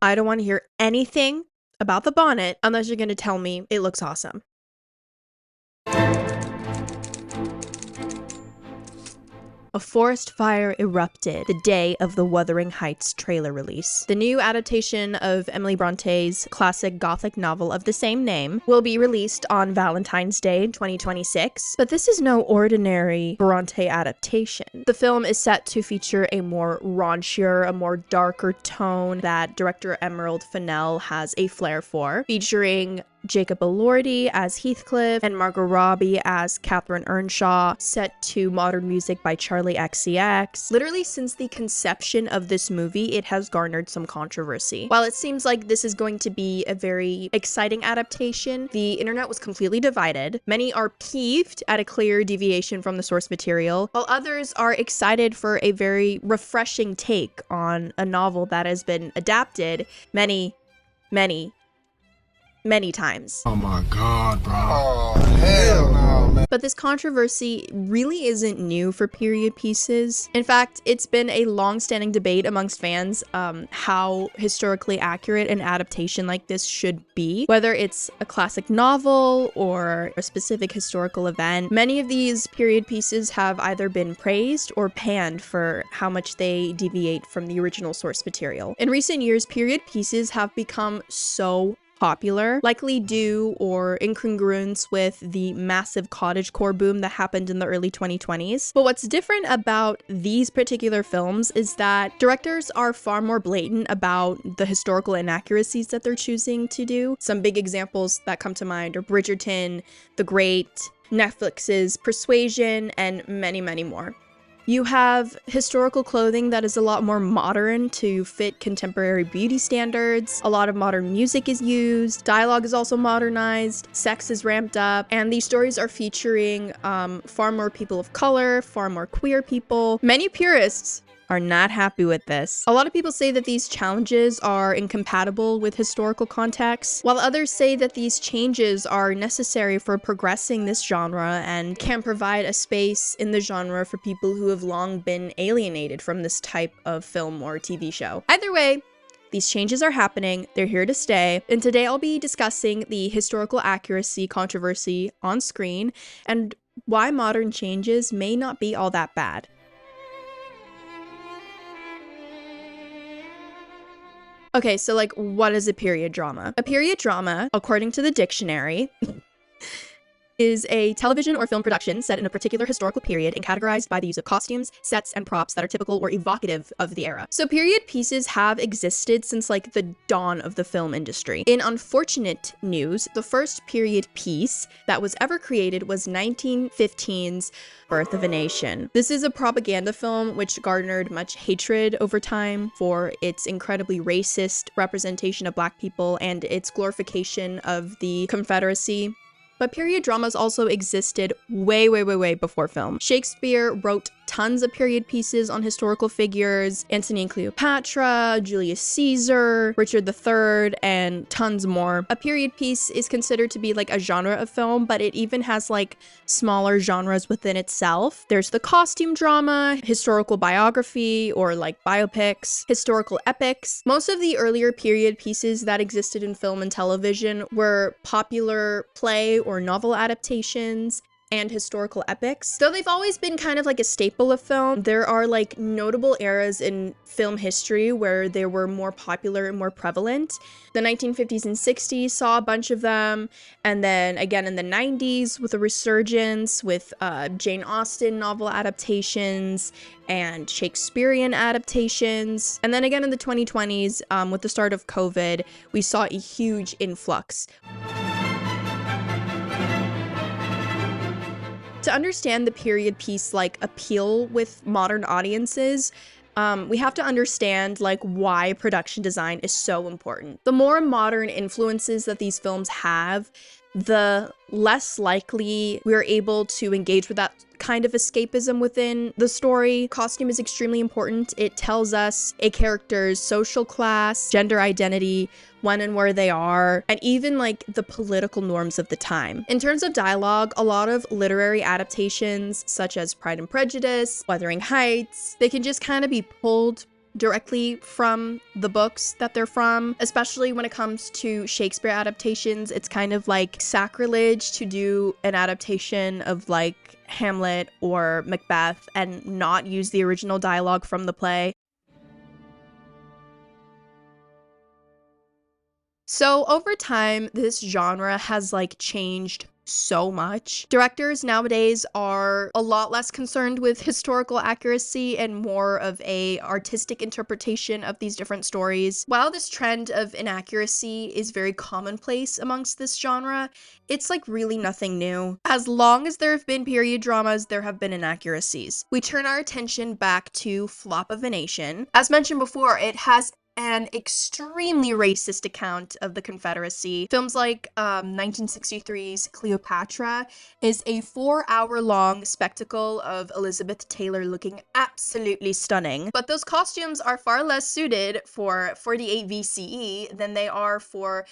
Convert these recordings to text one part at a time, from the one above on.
I don't want to hear anything about the bonnet unless you're going to tell me it looks awesome. A forest fire erupted the day of the Wuthering Heights trailer release. The new adaptation of Emily Bronte's classic gothic novel of the same name will be released on Valentine's Day 2026, but this is no ordinary Bronte adaptation. The film is set to feature a more raunchier, a more darker tone that director Emerald Fennell has a flair for, featuring Jacob Elordi as Heathcliff and Margot Robbie as Catherine Earnshaw, set to modern music by Charlie XCX. Literally since the conception of this movie, it has garnered some controversy. While it seems like this is going to be a very exciting adaptation, the internet was completely divided. Many are peeved at a clear deviation from the source material, while others are excited for a very refreshing take on a novel that has been adapted many times. Oh my god, bro. Oh, hell no, man. But this controversy really isn't new for period pieces. In fact, it's been a long-standing debate amongst fans how historically accurate an adaptation like this should be. Whether it's a classic novel or a specific historical event, many of these period pieces have either been praised or panned for how much they deviate from the original source material. In recent years, period pieces have become so popular, likely due or in congruence with the massive cottagecore boom that happened in the early 2020s. But what's different about these particular films is that directors are far more blatant about the historical inaccuracies that they're choosing to do. Some big examples that come to mind are Bridgerton, The Great, Netflix's Persuasion, and many more. You have historical clothing that is a lot more modern to fit contemporary beauty standards. A lot of modern music is used. Dialogue is also modernized. Sex is ramped up. And these stories are featuring far more people of color, far more queer people. Many purists are not happy with this. A lot of people say that these challenges are incompatible with historical context, while others say that these changes are necessary for progressing this genre and can provide a space in the genre for people who have long been alienated from this type of film or TV show. Either way, these changes are happening, they're here to stay, and today I'll be discussing the historical accuracy controversy on screen and why modern changes may not be all that bad. Okay, so like, what is a period drama? A period drama, according to the dictionary, is a television or film production set in a particular historical period and categorized by the use of costumes, sets, and props that are typical or evocative of the era. So period pieces have existed since like the dawn of the film industry. In unfortunate news, the first period piece that was ever created was 1915's Birth of a Nation. This is a propaganda film which garnered much hatred over time for its incredibly racist representation of Black people and its glorification of the Confederacy. But period dramas also existed way before film. Shakespeare wrote tons of period pieces on historical figures, Antony and Cleopatra, Julius Caesar, Richard III, and tons more. A period piece is considered to be like a genre of film, but it even has like smaller genres within itself. There's the costume drama, historical biography, or like biopics, historical epics. Most of the earlier period pieces that existed in film and television were popular play or novel adaptations and historical epics. Though they've always been kind of like a staple of film, there are like notable eras in film history where they were more popular and more prevalent. The 1950s and 60s saw a bunch of them, and then again in the 90s with a resurgence with Jane Austen novel adaptations and Shakespearean adaptations. And then again in the 2020s, with the start of COVID, we saw a huge influx. To understand the period piece like appeal with modern audiences, we have to understand like why production design is so important. The more modern influences that these films have, the less likely we're able to engage with that kind of escapism within the story. Costume is extremely important. It tells us a character's social class, gender identity, when and where they are, and even like the political norms of the time. In terms of dialogue, a lot of literary adaptations such as Pride and Prejudice, Wuthering Heights, they can just kind of be pulled directly from the books that they're from, especially when it comes to Shakespeare adaptations. It's kind of like sacrilege to do an adaptation of like Hamlet or Macbeth and not use the original dialogue from the play. So over time, this genre has like changed so much. Directors nowadays are a lot less concerned with historical accuracy and more of a artistic interpretation of these different stories. While this trend of inaccuracy is very commonplace amongst this genre, it's like really nothing new. As long as there have been period dramas, there have been inaccuracies. We turn our attention back to Flop of a Nation. As mentioned before, it has an extremely racist account of the Confederacy. Films like 1963's Cleopatra is a 4-hour-long spectacle of Elizabeth Taylor looking absolutely stunning, but those costumes are far less suited for 48 VCE than they are for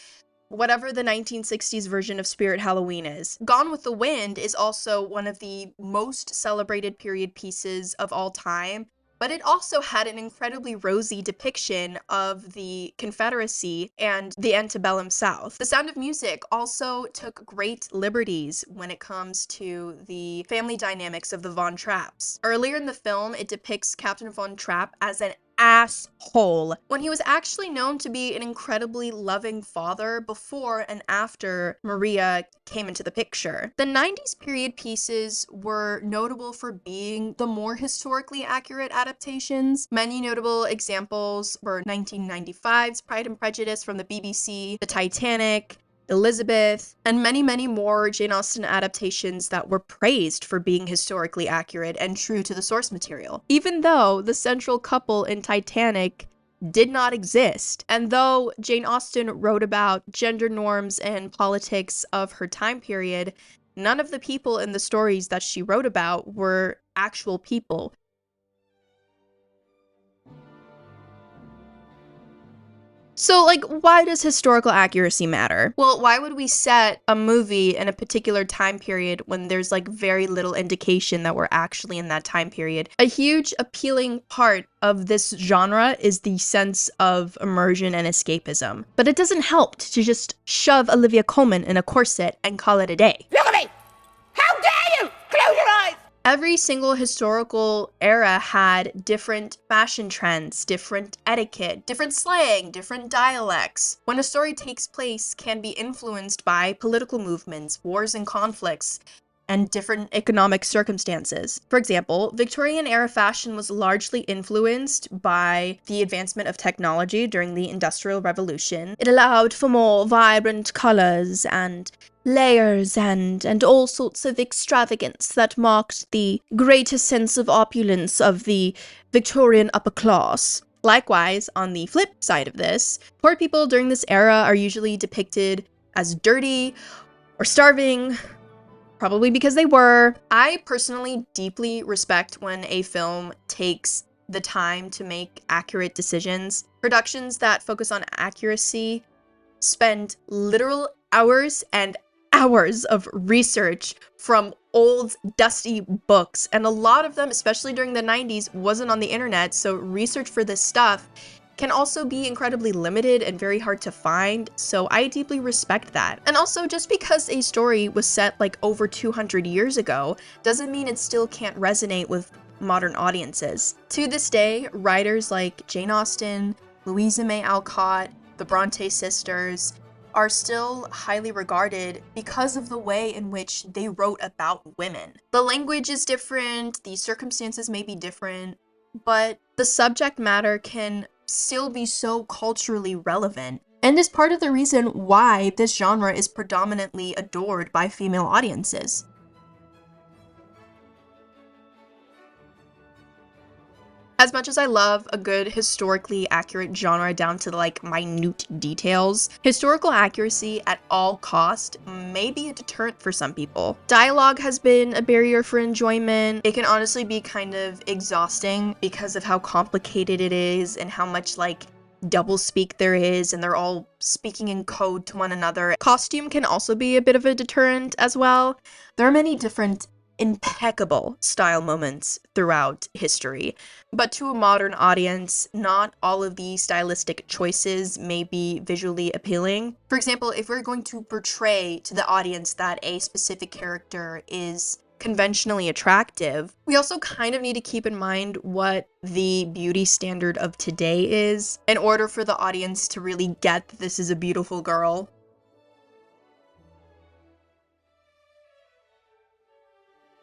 whatever the 1960s version of Spirit Halloween is. Gone with the Wind is also one of the most celebrated period pieces of all time, but it also had an incredibly rosy depiction of the Confederacy and the antebellum South. The Sound of Music also took great liberties when it comes to the family dynamics of the Von Trapps. Earlier in the film, it depicts Captain Von Trapp as an asshole when he was actually known to be an incredibly loving father before and after Maria came into the picture. The 90s period pieces were notable for being the more historically accurate adaptations. Many notable examples were 1995's Pride and Prejudice from the BBC, The Titanic, Elizabeth, and many, many more Jane Austen adaptations that were praised for being historically accurate and true to the source material. Even though the central couple in Titanic did not exist, and though Jane Austen wrote about gender norms and politics of her time period, none of the people in the stories that she wrote about were actual people. So, like, why does historical accuracy matter? Well, why would we set a movie in a particular time period when there's, like, very little indication that we're actually in that time period? A huge appealing part of this genre is the sense of immersion and escapism. But it doesn't help to just shove Olivia Colman in a corset and call it a day. Look at me! How dare you! Close your eyes! Every single historical era had different fashion trends, different etiquette, different slang, different dialects. When a story takes place, can be influenced by political movements, wars and conflicts, and different economic circumstances. For example, Victorian era fashion was largely influenced by the advancement of technology during the Industrial Revolution. It allowed for more vibrant colors and layers and all sorts of extravagance that marked the greater sense of opulence of the Victorian upper class. Likewise, on the flip side of this, poor people during this era are usually depicted as dirty or starving, probably because they were. I personally deeply respect when a film takes the time to make accurate decisions. Productions that focus on accuracy spend literal hours and hours of research from old, dusty books, and a lot of them, especially during the 90s, wasn't on the internet, so research for this stuff can also be incredibly limited and very hard to find, so I deeply respect that. And also, just because a story was set like over 200 years ago doesn't mean it still can't resonate with modern audiences. To this day, writers like Jane Austen, Louisa May Alcott, the Bronte sisters are still highly regarded because of the way in which they wrote about women. The language is different, the circumstances may be different, but the subject matter can still be so culturally relevant, and is part of the reason why this genre is predominantly adored by female audiences. As much as I love a good historically accurate genre down to like minute details, historical accuracy at all cost may be a deterrent for some people. Dialogue has been a barrier for enjoyment. It can honestly be kind of exhausting because of how complicated it is and how much like doublespeak there is, and they're all speaking in code to one another. Costume can also be a bit of a deterrent as well. There are many different impeccable style moments throughout history. But to a modern audience, not all of the stylistic choices may be visually appealing. For example, if we're going to portray to the audience that a specific character is conventionally attractive, we also kind of need to keep in mind what the beauty standard of today is in order for the audience to really get that this is a beautiful girl.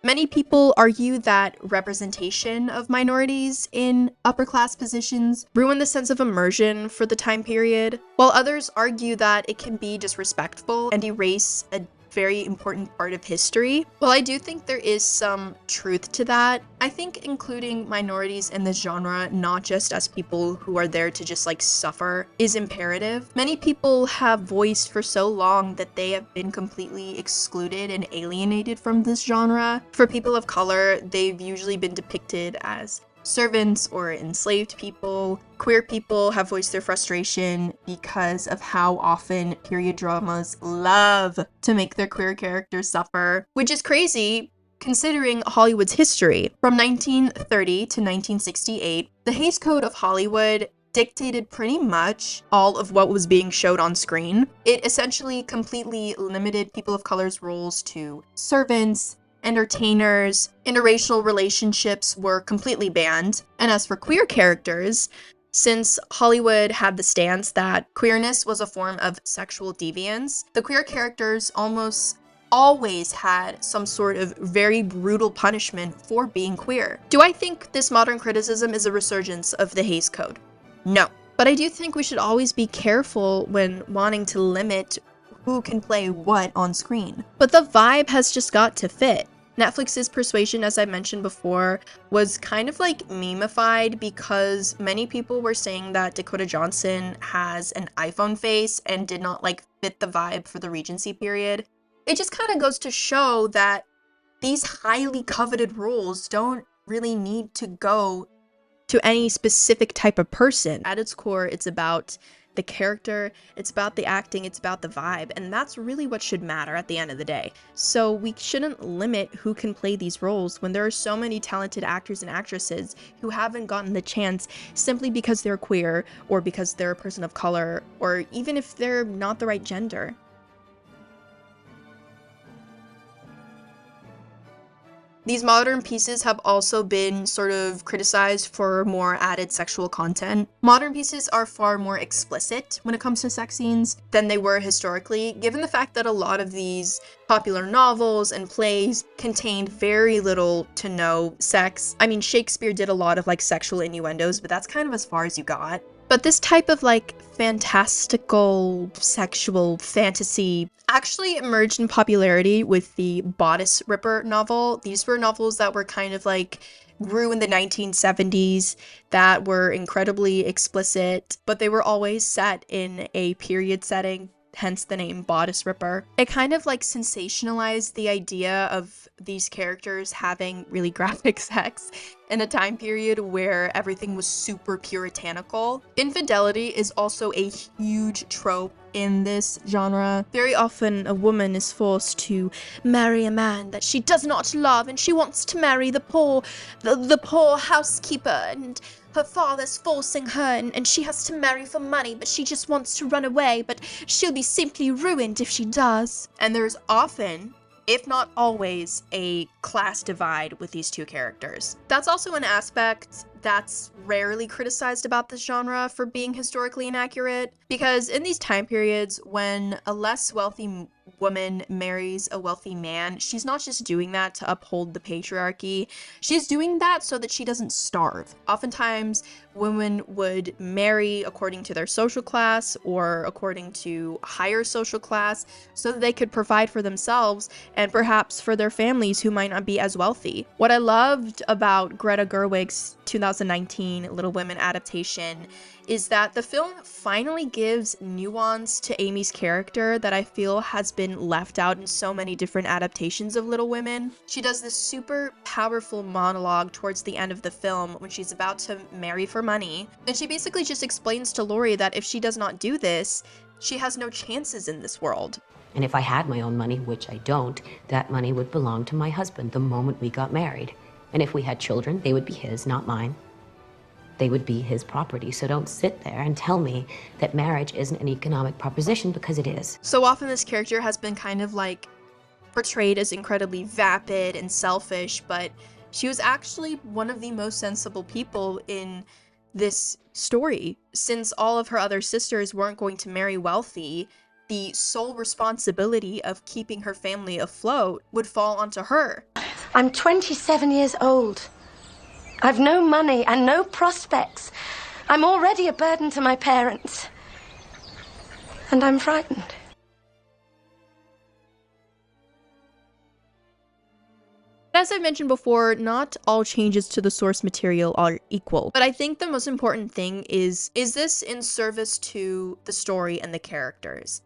Many people argue that representation of minorities in upper class positions ruin the sense of immersion for the time period, while others argue that it can be disrespectful and erase a very important part of history. While I do think there is some truth to that, I think including minorities in this genre, not just as people who are there to just like suffer, is imperative. Many people have voiced for so long that they have been completely excluded and alienated from this genre. For people of color, they've usually been depicted as servants or enslaved people. Queer people have voiced their frustration because of how often period dramas love to make their queer characters suffer, which is crazy considering Hollywood's history. From 1930 to 1968, the Hays Code of Hollywood dictated pretty much all of what was being showed on screen. It essentially completely limited people of color's roles to servants, entertainers. Interracial relationships were completely banned. And as for queer characters, since Hollywood had the stance that queerness was a form of sexual deviance, the queer characters almost always had some sort of very brutal punishment for being queer. Do I think this modern criticism is a resurgence of the Hays Code? No. But I do think we should always be careful when wanting to limit who can play what on screen. But the vibe has just got to fit. Netflix's Persuasion, as I mentioned before, was kind of like meme-ified because many people were saying that Dakota Johnson has an iPhone face and did not like fit the vibe for the Regency period. It just kind of goes to show that these highly coveted roles don't really need to go to any specific type of person. At its core, it's about the character, it's about the acting, it's about the vibe, and that's really what should matter at the end of the day. So we shouldn't limit who can play these roles when there are so many talented actors and actresses who haven't gotten the chance simply because they're queer, or because they're a person of color, or even if they're not the right gender. These modern pieces have also been sort of criticized for more added sexual content. Modern pieces are far more explicit when it comes to sex scenes than they were historically, given the fact that a lot of these popular novels and plays contained very little to no sex. I mean, Shakespeare did a lot of like sexual innuendos, but that's kind of as far as you got. But this type of like fantastical sexual fantasy actually emerged in popularity with the Bodice Ripper novel. These were novels that were kind of like grew in the 1970s that were incredibly explicit, but they were always set in a period setting, hence the name Bodice Ripper. It kind of like sensationalized the idea of these characters having really graphic sex in a time period where everything was super puritanical. Infidelity is also a huge trope in this genre. Very often a woman is forced to marry a man that she does not love, and she wants to marry the poor housekeeper, and her father's forcing her, and she has to marry for money, but she just wants to run away, but she'll be simply ruined if she does. And there's often, if not always, a class divide with these two characters. That's also an aspect that's rarely criticized about this genre for being historically inaccurate, because in these time periods when a less wealthy woman marries a wealthy man, she's not just doing that to uphold the patriarchy, she's doing that so that she doesn't starve. Oftentimes, women would marry according to their social class or according to higher social class so that they could provide for themselves and perhaps for their families who might not be as wealthy. What I loved about Greta Gerwig's 2019 Little Women adaptation is that the film finally gives nuance to Amy's character that I feel has been left out in so many different adaptations of Little Women. She does this super powerful monologue towards the end of the film when she's about to marry for money, and she basically just explains to Laurie that if she does not do this, she has no chances in this world. And if I had my own money, which I don't, that money would belong to my husband the moment we got married. And if we had children, they would be his, not mine. They would be his property. So don't sit there and tell me that marriage isn't an economic proposition, because it is. So often this character has been kind of like portrayed as incredibly vapid and selfish, but she was actually one of the most sensible people in this story. Since all of her other sisters weren't going to marry wealthy, the sole responsibility of keeping her family afloat would fall onto her. I'm 27 years old. I've no money and no prospects. I'm already a burden to my parents. And I'm frightened. As I mentioned before, not all changes to the source material are equal, but I think the most important thing is this in service to the story and the characters?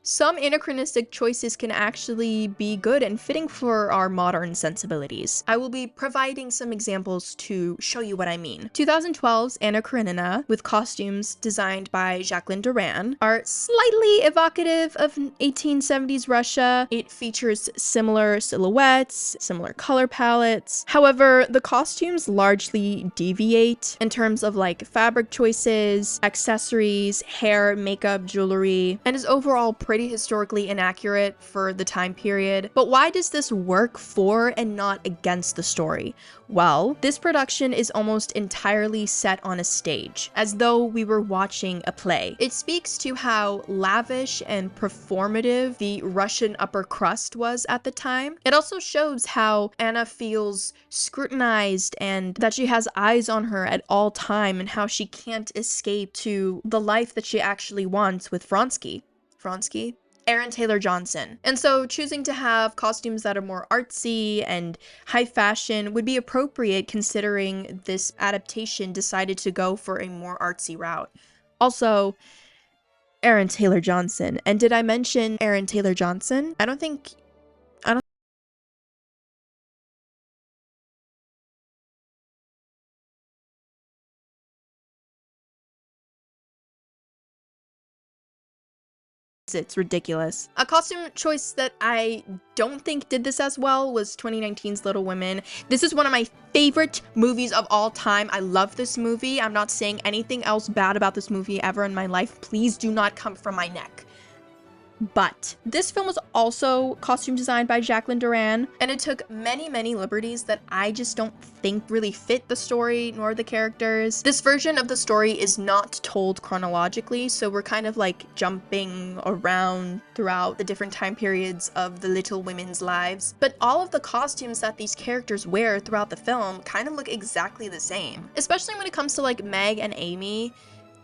Some anachronistic choices can actually be good and fitting for our modern sensibilities. I will be providing some examples to show you what I mean. 2012's Anna Karenina, with costumes designed by Jacqueline Duran, are slightly evocative of 1870s Russia. It features similar silhouettes, similar color palettes. However, the costumes largely deviate in terms of like fabric choices, accessories, hair, makeup, jewelry, and is overall pretty historically inaccurate for the time period. But why does this work for and not against the story? Well, this production is almost entirely set on a stage, as though we were watching a play. It speaks to how lavish and performative the Russian upper crust was at the time. It also shows how Anna feels scrutinized and that she has eyes on her at all time, and how she can't escape to the life that she actually wants with Aaron Taylor Johnson. And so choosing to have costumes that are more artsy and high fashion would be appropriate, considering this adaptation decided to go for a more artsy route. Also, Aaron Taylor Johnson. And did I mention Aaron Taylor Johnson? I don't think it's ridiculous. A costume choice that I don't think did this as well was 2019's Little Women. This is one of my favorite movies of all time. I love this movie. I'm not saying anything else bad about this movie ever in my life. Please do not come from my neck. But this film was also costume designed by Jacqueline Duran, and it took many liberties that I just don't think really fit the story nor the characters. This version of the story is not told chronologically, so we're kind of like jumping around throughout the different time periods of the Little Women's lives. But all of the costumes that these characters wear throughout the film kind of look exactly the same. Especially when it comes to like Meg and Amy.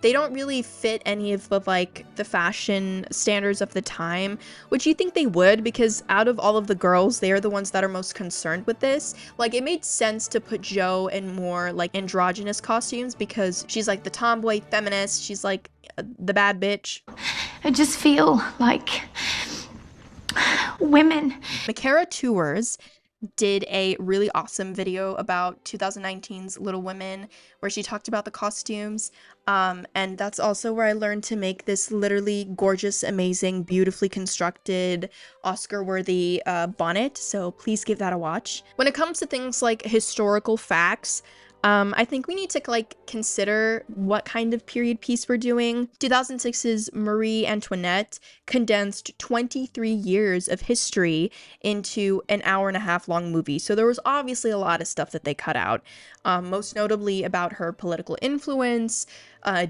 They don't really fit any of the like the fashion standards of the time, which you think they would, because out of all of the girls, they are the ones that are most concerned with this. Like, it made sense to put Jo in more like androgynous costumes, because she's like the tomboy feminist, she's like the bad bitch. I just feel like women. Makara Tours did a really awesome video about 2019's Little Women, where she talked about the costumes, and that's also where I learned to make this literally gorgeous, amazing, beautifully constructed, Oscar-worthy bonnet, so please give that a watch. When it comes to things like historical facts, I think we need to like consider what kind of period piece we're doing. 2006's Marie Antoinette condensed 23 years of history into an hour-and-a-half long movie, so there was obviously a lot of stuff that they cut out, most notably about her political influence.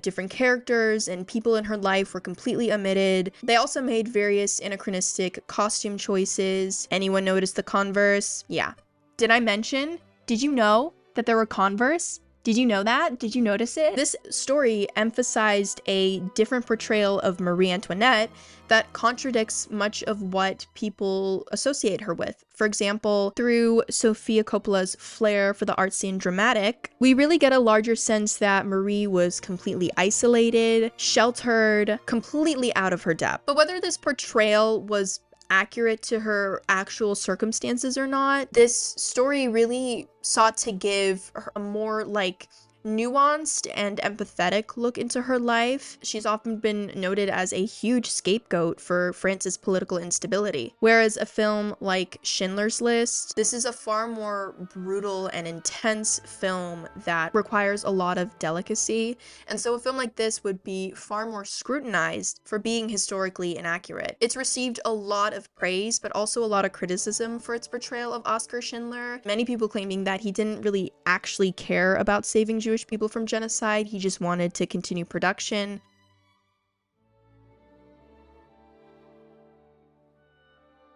Different characters and people in her life were completely omitted. They also made various anachronistic costume choices. Anyone notice the Converse? Yeah. Did I mention? Did you know that there were Converse? Did you know that? Did you notice it? This story emphasized a different portrayal of Marie Antoinette that contradicts much of what people associate her with. For example, through Sofia Coppola's flair for the artsy and dramatic, we really get a larger sense that Marie was completely isolated, sheltered, completely out of her depth. But whether this portrayal was accurate to her actual circumstances or not, this story really sought to give her a more like nuanced and empathetic look into her life. She's often been noted as a huge scapegoat for France's political instability. Whereas a film like Schindler's List, this is a far more brutal and intense film that requires a lot of delicacy, and so a film like this would be far more scrutinized for being historically inaccurate. It's received a lot of praise, but also a lot of criticism for its portrayal of Oskar Schindler. Many people claiming that he didn't really actually care about saving Jewish people from genocide, he just wanted to continue production.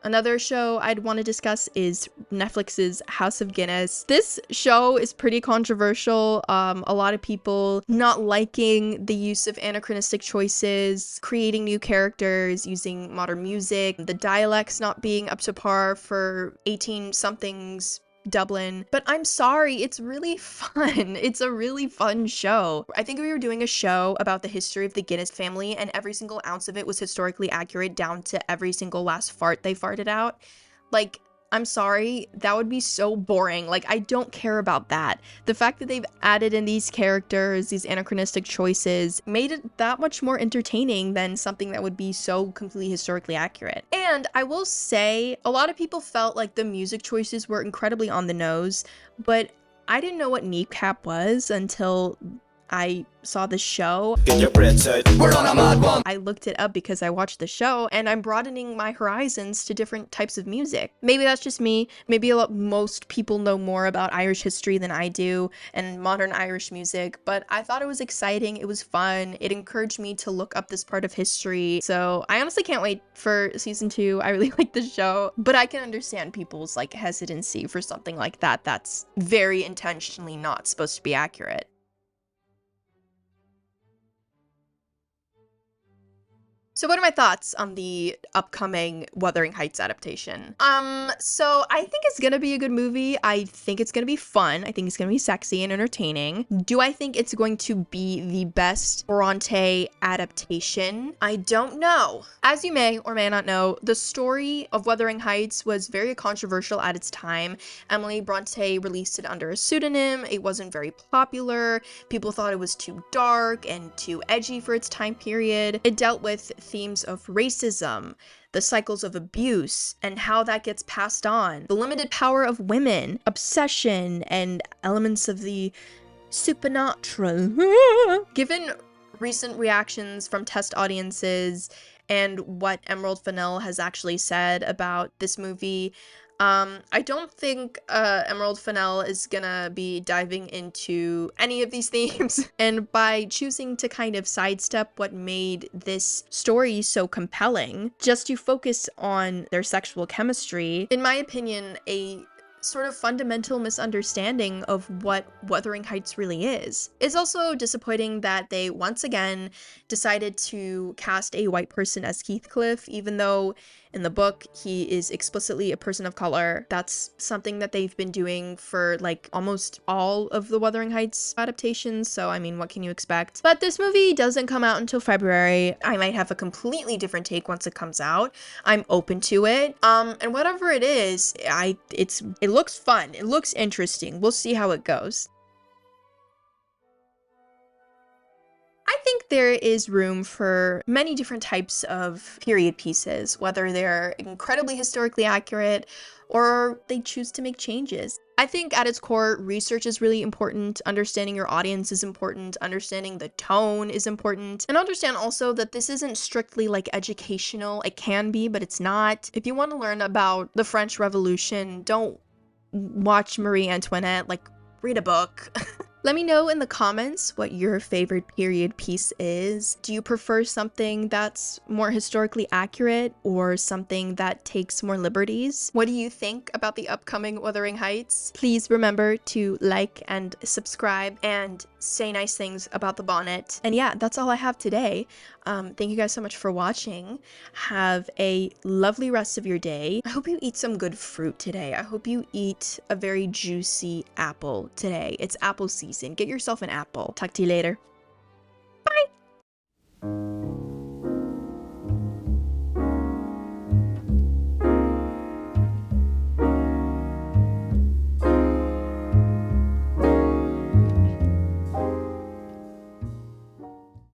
Another show I'd want to discuss is Netflix's House of Guinness. This show is pretty controversial. A lot of people not liking the use of anachronistic choices, creating new characters, using modern music, the dialects not being up to par for 18-somethings Dublin. But I'm sorry, it's really fun. It's a really fun show. I think we were doing a show about the history of the Guinness family, and every single ounce of it was historically accurate down to every single last fart they farted out. Like, I'm sorry, that would be so boring. Like, I don't care about that. The fact that they've added in these characters, these anachronistic choices, made it that much more entertaining than something that would be so completely historically accurate. And I will say, a lot of people felt like the music choices were incredibly on the nose, but I didn't know what kneecap was until I saw the show. Get your bread set. We're on a mad one. I looked it up because I watched the show, and I'm broadening my horizons to different types of music. Maybe that's just me. Maybe most people know more about Irish history than I do and modern Irish music, but I thought it was exciting. It was fun. It encouraged me to look up this part of history. So I honestly can't wait for season 2. I really like the show, but I can understand people's like hesitancy for something like that that's very intentionally not supposed to be accurate. So what are my thoughts on the upcoming Wuthering Heights adaptation? So I think it's gonna be a good movie. I think it's gonna be fun. I think it's gonna be sexy and entertaining. Do I think it's going to be the best Bronte adaptation? I don't know. As you may or may not know, the story of Wuthering Heights was very controversial at its time. Emily Bronte released it under a pseudonym. It wasn't very popular. People thought it was too dark and too edgy for its time period. It dealt with themes of racism, the cycles of abuse, and how that gets passed on, the limited power of women, obsession, and elements of the supernatural. Given recent reactions from test audiences and what Emerald Fennell has actually said about this movie, I don't think Emerald Fennell is gonna be diving into any of these themes, and by choosing to kind of sidestep what made this story so compelling, just to focus on their sexual chemistry, in my opinion, a sort of fundamental misunderstanding of what Wuthering Heights really is. It's also disappointing that they once again decided to cast a white person as Heathcliff, even though in the book he is explicitly a person of color. That's something that they've been doing for like almost all of the Wuthering Heights adaptations, so I mean, what can you expect? But this movie doesn't come out until February. I might have a completely different take once it comes out. I'm open to it. And whatever it is, it looks fun. It looks interesting. We'll see how it goes. I think there is room for many different types of period pieces, whether they're incredibly historically accurate or they choose to make changes. I think at its core, research is really important, understanding your audience is important, understanding the tone is important, and understand also that this isn't strictly like educational. It can be, but it's not. If you want to learn about the French Revolution, don't watch Marie Antoinette, like read a book. Let me know in the comments what your favorite period piece is. Do you prefer something that's more historically accurate or something that takes more liberties? What do you think about the upcoming Wuthering Heights? Please remember to like and subscribe and say nice things about the bonnet. And yeah, that's all I have today. Thank you guys so much for watching. Have a lovely rest of your day. I hope you eat some good fruit today. I hope you eat a very juicy apple today. It's apple season. Get yourself an apple. Talk to you later. Bye!